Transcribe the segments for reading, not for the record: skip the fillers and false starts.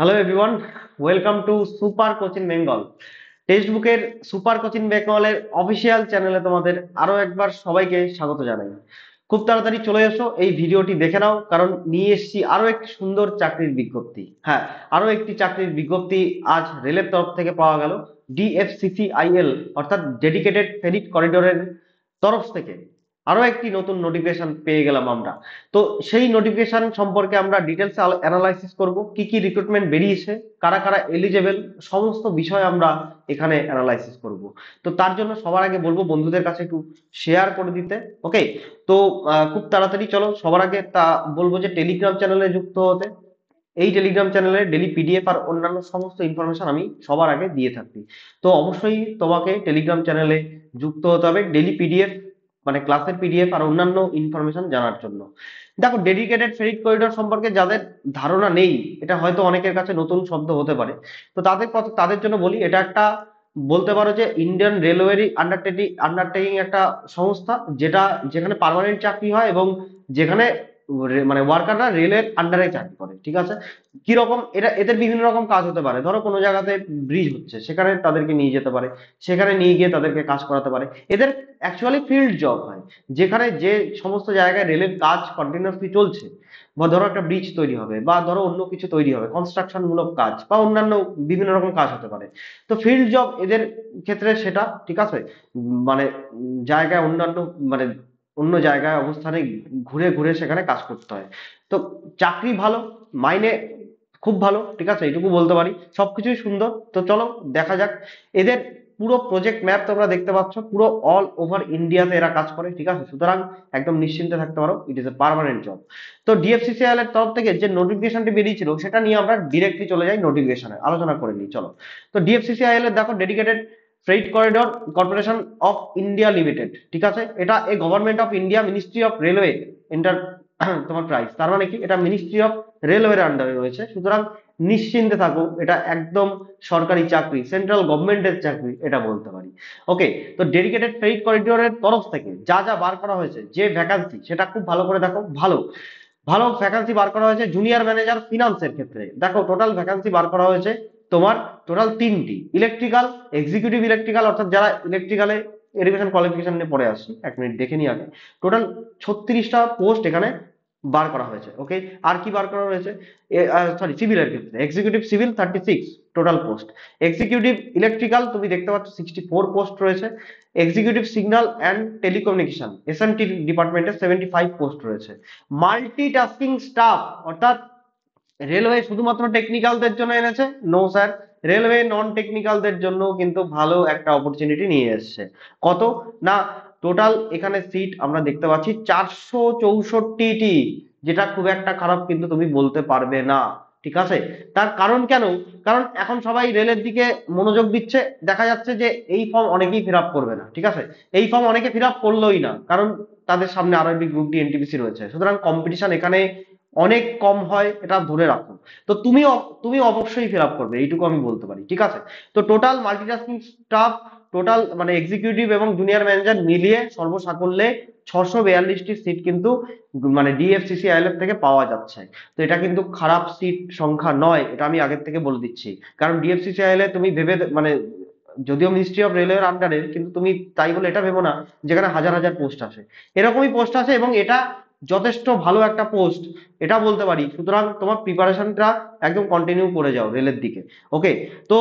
Hello everyone, welcome to super coaching Bengal. Text বুকের super coaching বেঙ্গলের official চ্যানেলে তোমাদের আরো একবার সবাইকে স্বাগত জানাই। খুব তাড়াতাড়ি চলে এসো, এই ভিডিওটি দেখে নাও, কারণ নিয়ে এসেছি আরো একটি সুন্দর চাকরির বিজ্ঞপ্তি। হ্যাঁ, আরো একটি চাকরির বিজ্ঞপ্তি আজ রেলের তরফ থেকে পাওয়া গেল। ডিএফসিসিআইএল অর্থাৎ ডেডিকেটেড ফেরিট করিডোরের তরফ থেকে আরো একটি নতুন নোটিফিকেশন পেয়ে গেলাম আমরা। তো সেই নোটিফিকেশন সম্পর্কে আমরা ডিটেলস অ্যানালাইসিস করব, কি কি রিক্রুটমেন্ট বেরিয়েছে, কারা কারা এলিজেবল, সমস্ত বিষয় আমরা এখানে অ্যানালাইসিস করব। তো তার জন্য সবার আগে বলবো বন্ধুদের কাছে একটু শেয়ার করে দিতে। ওকে, তো খুব তাড়াতাড়ি চলো, সবার আগে তা বলবো যে টেলিগ্রাম চ্যানেলে যুক্ত হতে। এই টেলিগ্রাম চ্যানেলে ডেলি পিডিএফ আর অন্যান্য সমস্ত ইনফরমেশন আমি সবার আগে দিয়ে থাকি। তো অবশ্যই তোমাকে টেলিগ্রাম চ্যানেলে যুক্ত হতে হবে ডেলি পিডিএফ, মানে ক্লাসের পিডিএফ আর অন্যান্য ইনফরমেশন জানার জন্য। দেখো, ডেডিকেটেড ফেরিট করিডোর সম্পর্কে যাদের ধারণা নেই, এটা হয়তো অনেকের কাছে নতুন শব্দ হতে পারে। তো তাদের জন্য বলি, এটা একটা বলতে পারো যে ইন্ডিয়ান রেলওয়েরই আন্ডারটেকিং একটা সংস্থা, যেখানে পার্মানেন্ট চাকরি হয় এবং যেখানে মানে ওয়ার্কাররা রেলের আন্ডারে চাকরি করে। ঠিক আছে, কিরকম এটা, এদের বিভিন্ন রকম কাজ হতে পারে। ধরো কোনো জায়গাতে ব্রিজ হচ্ছে, সেখানে তাদেরকে নিয়ে যেতে পারে, সেখানে নিয়ে গিয়ে তাদেরকে কাজ করাতে পারে। এদের অ্যাকচুয়ালি ফিল্ড জব হয়, যেখানে যে সমস্ত জায়গায় রেলের কাজ কন্টিনিউয়াসলি চলছে, বা ধরো একটা ব্রিজ তৈরি হবে, বা ধরো অন্য কিছু তৈরি হবে, কনস্ট্রাকশন মূলক কাজ বা অন্যান্য বিভিন্ন রকম কাজ হতে পারে। তো ফিল্ড জব এদের ক্ষেত্রে সেটা ঠিক আছে। মানে জায়গায় অন্যান্য, মানে অন্য জায়গায় অবস্থানে ঘুরে ঘুরে সেখানে কাজ করতে হয়। তো চাকরি ভালো, মাইনে খুব ভালো, ঠিক আছে, এইটুকু বলতে পারি। সবকিছুই সুন্দর। তো চলো দেখা যাক। এদের পুরো প্রজেক্ট ম্যাপ তোমরা দেখতে পাচ্ছ, পুরো অল ওভার ইন্ডিয়াতে এরা কাজ করে। ঠিক আছে, সুতরাং একদম নিশ্চিন্তে থাকতে পারো, it is a permanent job. তো ডিএফসিসিএল এর তরফ থেকে যে নোটিফিকেশনটি বেরিয়েছিল, সেটা নিয়ে আমরা ডিরেক্টলি চলে যাই, নোটিফিকেশনে আলোচনা করে নিই। চলো, তো ডিএফসিসিআইএল এর দেখো, dedicated freight corridor corporation of India limited. ঠিক আছে, এটা এই government of India ministry of railway enter তোমার প্রাইস, তার মানে কি, এটা মিনিস্ট্রি অফ রেলওয়ের আন্ডারে রয়েছে। সুতরাং নিশ্চিন্তে থাকো, এটা একদম সরকারি চাকরি, সেন্ট্রাল গভর্নমেন্টের চাকরি, এটা বলতে পারি। ওকে, তো ডেডিকেটেড ফ্রেইট করিডোরের তরফ থেকে যা যা বার করা হয়েছে, যে ভ্যাকান্সি, সেটা খুব ভালো করে দেখো। ভালো ভালো ভ্যাকান্সি বার করা হয়েছে জুনিয়র ম্যানেজার ফিনান্সের ক্ষেত্রে। দেখো, টোটাল ভ্যাকান্সি বার করা হয়েছে তোমার, টোটাল তিনটি। ইলেকট্রিক্যাল, এক্সিকিউটিভ ইলেকট্রিক্যাল, অর্থাৎ যারা ইলেকট্রিক্যালে এডুকেশন কোয়ালিফিকেশন নিয়ে পড়ে আসছি, এক মিনিট দেখে নিই আগে। টোটাল 36টা পোস্ট এখানে বার করা হয়েছে। ওকে, আর কি বার করা হয়েছে, সরি, সিভিলের ক্ষেত্রে executive civil 36 total post. Executive electrical তুমি দেখতে পাচ্ছ 64 পোস্ট রয়েছে। Executive signal and telecommunication SMT ডিপার্টমেন্টে 75 পোস্ট রয়েছে। মাল্টিটাস্কিং স্টাফ, অর্থাৎ রেলওয়ে শুধুমাত্র টেকনিক্যালদের জন্য এনেছে? নো স্যার, রেলওয়ে নন টেকনিক্যালদের জন্য কিন্তু ভালো একটা অপরচুনিটি নিয়ে এসেছে। কত না, টোটাল এখানে সিট আমরা দেখতে পাচ্ছি 464টি, যেটা খুব একটা খারাপ কিন্তু তুমি বলতে পারবে না। ঠিক আছে, তার কারণ কেন? কারণ এখন সবাই রেলের দিকে মনোযোগ দিচ্ছে। দেখা যাচ্ছে যে এই ফর্ম অনেকেই ফিল আপ করবে না। ঠিক আছে, এই ফর্ম অনেকে ফিল আপ করলোই না, কারণ তাদের সামনে আরো একটি গ্রুপ ডি এনটিপিসি রয়েছে। সুতরাং কম্পিটিশন এখানে অনেক কম হয়, এটা ধরে রাখো। তো তুমি অবশ্যই ফিল আপ করবে, এইটুকু আমি বলতে পারি। ঠিক আছে, তো টোটাল মাল্টিটাস্কিং স্টাফ, টোটাল মানে এক্সিকিউটিভ এবং জুনিয়র ম্যানেজার মিলিয়ে সর্বসাকুল্যে 642টি সিট কিন্তু মানে ডিএফসিসিআইএল এর থেকে পাওয়া যাচ্ছে। তো এটা কিন্তু খারাপ সিট সংখ্যা নয়, এটা আমি আগের থেকে বলে দিচ্ছি। কারণ ডিএফসিসিআইএল এ তুমি ভেবে মানে যদিও মিনিস্ট্রি অফ রেলওয়ের আন্ডারে, কিন্তু তুমি তাই বলে এটা ভেবো না যেখানে হাজার হাজার পোস্ট আসে। এরকমই পোস্ট আছে এবং এটা যথেষ্ট ভালো একটা পোস্ট, এটা বলতে পারি। সুতরাং তোমার প্রিপারেশনটা একদম কন্টিনিউ করে যাও রেলের দিকে। ওকে, তো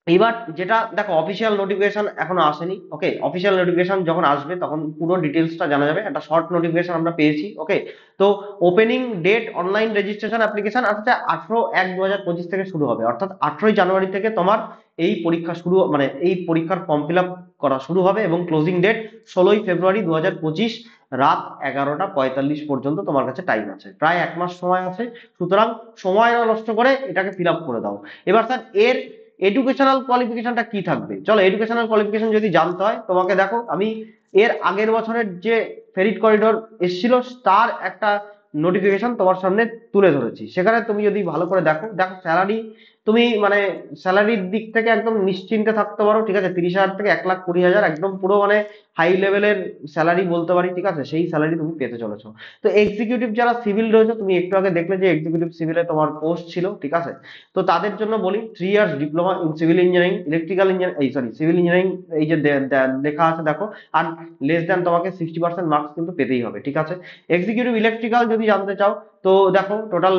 এইবার যেটা দেখো, অফিসিয়াল নোটিফিকেশন এখনো আসেনি। ওকে, অফিসিয়াল নোটিফিকেশন যখন আসবে তখন পুরো ডিটেলসটা জানা যাবে। একটা শর্ট নোটিফিকেশন আমরা পেয়েছি। ওকে, তো opening date, online registration application আচ্ছা 18/1/2025 থেকে শুরু হবে, অর্থাৎ 18ই জানুয়ারি থেকে তোমার এই পরীক্ষা শুরু, মানে এই পরীক্ষার ফর্ম ফিল আপ করা শুরু হবে এবং ক্লোজিং ডেট 16ই ফেব্রুয়ারি 2025 রাত 11টা 45 পর্যন্ত তোমার কাছে টাইম আছে, প্রায় 1 মাস সময় আছে। সুতরাং সময় না নষ্ট করে এটাকে ফিল আপ করে দাও। এবার স্যার, এর এডুকেশনাল কোয়ালিফিকেশনটা কি থাকবে? চলো, এডুকেশনাল কোয়ালিফিকেশন যদি জানতে হয় তোমাকে, দেখো আমি এর আগের বছরের যে ফেরিট করিডোর এসেছিল তার একটা নোটিফিকেশন তোমার সামনে তুলে ধরেছি। সেখানে তুমি যদি ভালো করে দেখো, দেখো স্যালারি তুমি মানে স্যালারির দিক থেকে একদম নিশ্চিন্তে থাকতে পারো, ঠিক আছে। 30,000 থেকে 1,20,000 একদম পুরো মানে হাই লেভেলের স্যালারি বলতে পারি, ঠিক আছে। সেই স্যালারি তুমি পেতে চলেছো। তো এক্সিকিউটিভ যারা সিভিল রয়েছে, তুমি একটু আগে দেখলে যে এক্সিকিউটিভ সিভিলে তোমার পোস্ট ছিল, ঠিক আছে। তো তাদের জন্য বলি 3 years diploma in civil engineering, electrical engineering, এই সরি সিভিল ইঞ্জিনিয়ারিং, এই যে লেখা আছে দেখো। আর লেস দেন তোমাকে 60% মার্কস কিন্তু পেতেই হবে, ঠিক আছে। এক্সিকিউটিভ ইলেকট্রিক্যাল যদি জানতে চাও, তো দেখো টোটাল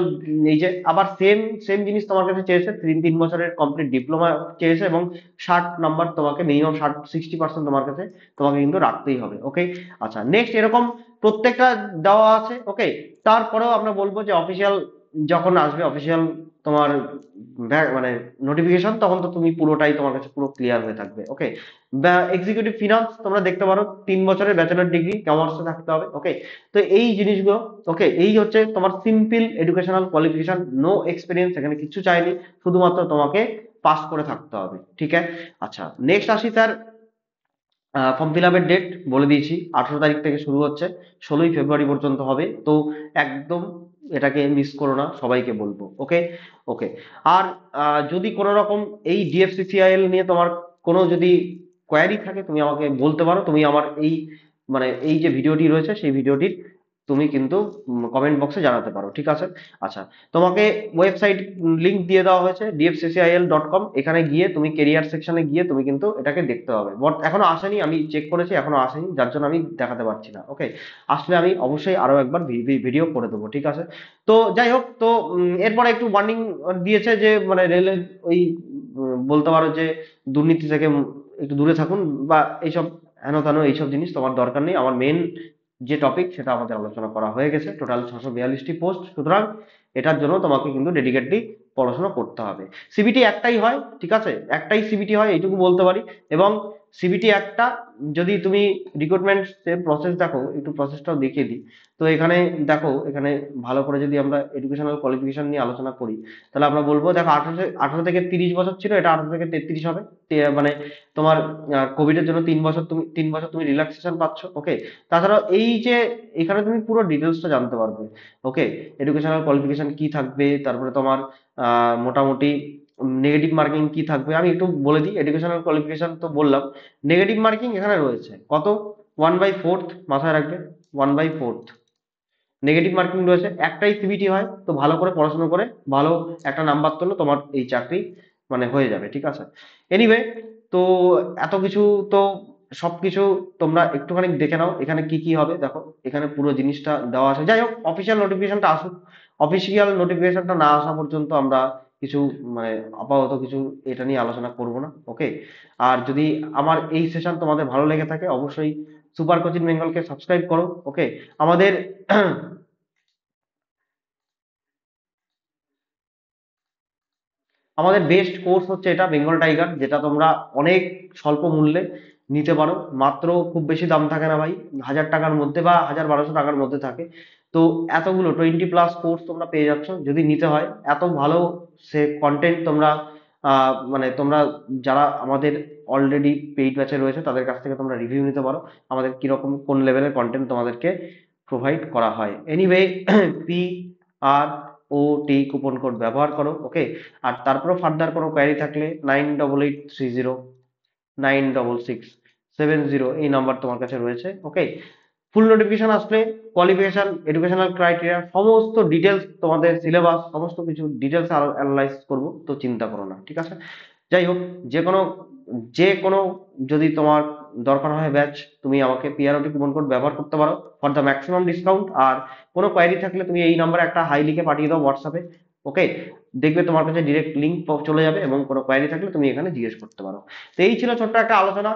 এই যে আবার সেম সেম জিনিস তোমার কাছে চেয়েছে, 3 বছরের কমপ্লিট ডিপ্লোমা চেয়েছে, এবং 60 নাম্বার তোমাকে মিনিমাম 60% তোমার কাছে তোমাকে কিন্তু রাখতেই হবে, ওকে। আচ্ছা, নেক্সট এরকম প্রত্যেকটা দেওয়া আছে, ওকে। তারপরেও আমরা বলবো যে অফিসিয়াল যখন আসবে, অফিসিয়াল তোমার মানে নোটিফিকেশন, তখন তো তুমি পুরোটাই তোমার কাছে পুরো ক্লিয়ার হয়ে থাকবে, ওকে। এক্সিকিউটিভ ফিনান্স তোমরা দেখতে পারো, 3 বছরের ব্যাচেলর ডিগ্রি কমার্সে থাকতে হবে, ওকে। তো এই জিনিসগুলো, ওকে, এই হচ্ছে তোমার simple educational qualification, no experience, এখানে কিছু চাইনি, শুধুমাত্র তোমাকে পাস করে থাকতে হবে, ঠিক আছে। আচ্ছা, নেক্সট আসি স্যার। ফর্ম ফিল আপের ডেট বলে দিয়েছি, 18 তারিখ থেকে শুরু হচ্ছে, 16ই ফেব্রুয়ারি পর্যন্ত হবে। তো একদম এটাকে মিস করো না, সবাইকে বলবো, ওকে। ওকে। আর যদি কোনো রকম এই ডিএফসিসিআইএল নিয়ে তোমার কোনো যদি কোয়ারি থাকে, তুমি আমাকে বলতে পারো। তুমি আমার এই মানে এই যে ভিডিওটি রয়েছে, সেই ভিডিওটির তুমি কিন্তু কমেন্ট বক্সে জানাতে পারো, ঠিক আছে। আচ্ছা, তোমাকে ওয়েবসাইট লিংক দিয়ে দেওয়া হয়েছে dfccil.com, এখানে গিয়ে তুমি কেরিয়ার সেকশনে গিয়ে তুমি কিন্তু এটাকে দেখতে হবে। বট এখনো আসেনি, আমি চেক করেছি, এখনো আসেনি, যার জন্য আমি দেখাতে পারছি না, ওকে। আসলে আমি অবশ্যই আরো একবার ভিডিও করে দেবো, ঠিক আছে। তো যাই হোক, তো এরপরে একটু ওয়ার্নিং দিয়েছে যে মানে রেলের ওই বলতে পারো যে দুর্নীতি থেকে একটু দূরে থাকুন, বা এইসব হেন তেন এইসব জিনিস তোমার দরকার নেই। আমার মেন যে টপিক সেটা আমাদের আলোচনা করা হয়ে গেছে, টোটাল 642টি পোস্ট, সুতরাং এটার জন্য তোমাকে কিন্তু ডেডিকেটলি পড়াশোনা করতে হবে। সিবিটি একটাই হয়, ঠিক আছে, একটাই সিবিটি হয়, এইটুকু বলতে পারি। এবং সিবিটি একটা, যদি তুমি রিক্রুটমেন্ট প্রসেস দেখো, একটু প্রসেসটাও দেখিয়ে দিই। তো এখানে দেখো, এখানে ভালো করে যদি আমরা এডুকেশনাল কোয়ালিফিকেশন নিয়ে আলোচনা করি, তাহলে আমরা বলবো দেখো 18 থেকে 30 বছর ছিল, এটা 18 থেকে 33 হবে। মানে তোমার কোভিড এর জন্য 3 বছর, তুমি 3 বছর তুমি রিল্যাক্সেশন পাচ্ছ, ওকে। তাছাড়াও এই যে এখানে তুমি পুরো ডিটেলসটা জানতে পারবে, ওকে। এডুকেশনাল কোয়ালিফিকেশন কি থাকবে, তারপরে তোমার মোটামুটি নেগেটিভ মার্কিং কি থাকবে, আমি একটু বলে দিই। এডুকেশনাল কোয়ালিফিকেশন তো বললাম, নেগেটিভ মার্কিং এখানে রয়েছে কত, 1/4, মাথায় রাখবে, 1/4 নেগেটিভ মার্কিং রয়েছে। একটাই সিবিটি হয়, তো ভালো করে পড়াশোনা করে ভালো একটা নাম্বার তোলো, তোমার এই চাকরি মানে হয়ে যাবে, ঠিক আছে। এনিওয়ে, তো এত কিছু তো সবকিছু তোমরা একটুখানি দেখে নাও, এখানে কি কি হবে দেখো, এখানে পুরো জিনিসটা দেওয়া আছে। যাই হোক, অফিসিয়াল নোটিফিকেশনটা আসুক, অফিসিয়াল নোটিফিকেশনটা না আসা পর্যন্ত আমরা কিছু মানে আপাতত কিছু এটা নিয়ে আলোচনা করব না, ওকে। আর যদি আমার এই সেশন তোমাদের ভালো লেগে থাকে, অবশ্যই সুপার কোচিং বেঙ্গলকে সাবস্ক্রাইব করো, ওকে। আমাদের আমাদের বেস্ট কোর্স হচ্ছে এটা, বেঙ্গল টাইগার, যেটা তোমরা অনেক স্বল্প মূল্যে নিতে পারো। মাত্র খুব বেশি দাম থাকে না ভাই, 1000 টাকার মধ্যে বা 1200 টাকার মধ্যে থাকে। তো এতগুলো 20+ কোর্স তোমরা পেয়ে যাচ্ছ, যদি নিতে হয়। এত ভালো সে কন্টেন্ট তোমরা মানে তোমরা যারা আমাদের অলরেডি পেইড ব্যাচে রয়েছে, তাদের কাছ থেকে তোমরা রিভিউ নিতে পারো, আমাদের কিরকম কোন লেভেলের কন্টেন্ট তোমাদেরকে প্রোভাইড করা হয়। এনিওয়ে, আর ও টি কুপন কোড ব্যবহার করো, ওকে। আর তারপরে ফার্দার কোনো কোয়ারি থাকলে 9883096670, এই নাম্বার তোমার কাছে রয়েছে, ওকে। ফুল নোটিফিকেশন আসলে কোয়ালিফিকেশন, এডুকেশনাল ক্রাইটেরিয়া, সমস্ত ডিটেলস, তোমাদের সিলেবাস, সমস্ত কিছু ডিটেলস অ্যানালাইজ করব, তো চিন্তা করো না, ঠিক আছে। যাই হোক, যে কোনো যে কোনো যদি তোমার দরকার হয় ব্যাচ, তুমি আমাকে পিআরওটি কুপন কোড ব্যবহার করতে পারো ফর দ্য ম্যাক্সিমাম ডিসকাউন্ট। আর কোনো কোয়ারি থাকলে তুমি এই নাম্বারে একটা হাই লিখে পাঠিয়ে দাও হোয়াটসঅ্যাপে, ওকে। দেখবে তোমার কাছে ডিরেক্ট লিংক চলে যাবে, এবং কোনো কোয়ারি থাকলে তুমি এখানে জিজ্ঞেস করতে পারো। তো এই ছিল ছোট্ট একটা আলোচনা।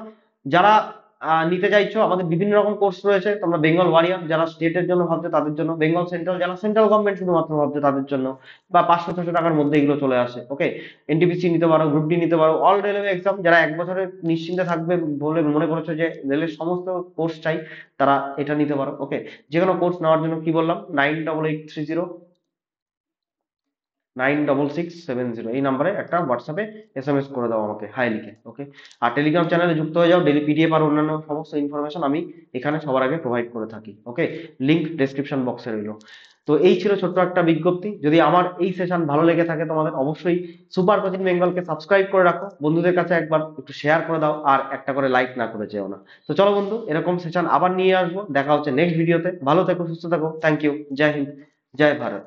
যারা নিতে চাইছো, আমাদের বিভিন্ন রকম কোর্স রয়েছে। তোমরা বেঙ্গল ওয়ারিয়র যারা স্টেটের জন্য ভাবছো তাদের জন্য, বেঙ্গল সেন্ট্রাল যারা সেন্ট্রাল গভর্নমেন্ট শুধুমাত্র ভাবছো তাদের জন্য, বা 500-600 টাকার মধ্যে এগুলো চলে আসে, ওকে। এনটিপিসি নিতে পারো, গ্রুপ ডি নিতে পারো, অল রেলওয়ে এক্সাম যারা 1 বছরের নিশ্চিন্তে থাকবে বলে মনে করছো যে রেলের সমস্ত কোর্স চাই, তারা এটা নিতে পারো, ওকে। যে কোনো কোর্স নেওয়ার জন্য কি বললাম, 9883096670, এই নাম্বারে একটা হোয়াটসঅ্যাপে এসএমএস করে দাও আমাকে হাই লিখে, ওকে। আর টেলিগ্রাম চ্যানেলে যুক্ত হয়ে যাও, ডেলি পিডিএফ আর অন্যান্য সমস্ত ইনফরমেশন আমি এখানে সবার আগে প্রোভাইড করে থাকি, ওকে। লিংক ডেসক্রিপশন বক্সে রইলো। তো এই ছিল ছোট্ট একটা বিজ্ঞপ্তি। যদি আমার এই সেশন ভালো লেগে থাকে তোমাদের, অবশ্যই সুপার কোচিং বেঙ্গলকে সাবস্ক্রাইব করে রাখো, বন্ধুদের কাছে একবার একটু শেয়ার করে দাও, আর একটা করে লাইক না করে যেও না। তো চলো বন্ধু, এরকম সেশন আবার নিয়ে আসবো, দেখা হচ্ছে নেক্সট ভিডিওতে। ভালো থেকো, সুস্থ থাকো, থ্যাংক ইউ, জয় হিন্দ, জয় ভারত।